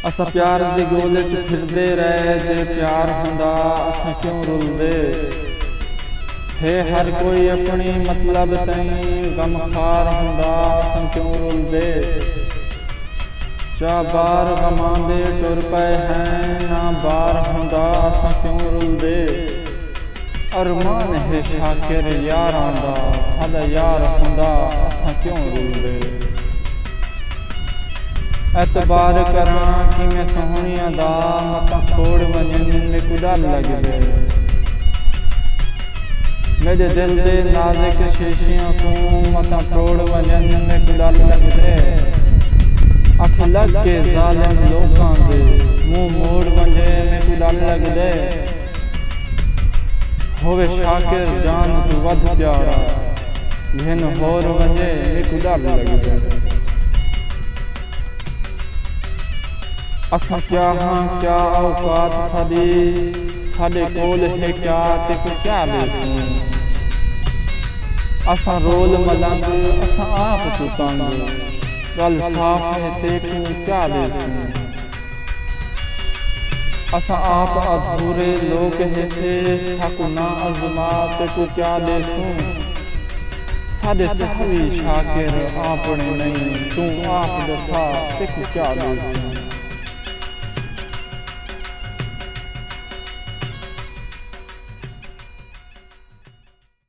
असा प्यार दी गोले च फिरदे रहे, जे प्यार हुंदा असा क्यों रुलदे। है हर कोई अपनी मतलब तई गमखार हुंदा असा क्यों रुलदे। चा बार गमांदे टुर पे हैं, ना बार हुंदा असा क्यों रुलदे। अरमान है शाकिर यारां दा, सादा यार हुंदा असा क्यों रुलदे। एतबार करां कि मैं सोहनिया दा, मतां छोड़ वजन मेकू डर लगदे। मेरे दिल दे नाज़ुक शीशियां को मतां तोड़ वजन मेकू डर लगदे। अख लग के ज़ालिम लोकां दे मुंह मोड़ वंजे मेकू डर लगदे। होवे शाकिर जान तू वध प्यारा, घिन होर वंजे मेकू डर लगदे। असा क्या हाँ क्या औकात साडी, साडे कोल है क्या ते को क्या देसूं। असा रोल मलंग असा आप तू तंग, गल साफ है ते को क्या देसूं। असा आप अधूरे लोग है से साकू ना अजमा ते को क्या देसूं। साडे सखवी शाकिर आपने नहीं, तू आप दसा ते को क्या देसूं।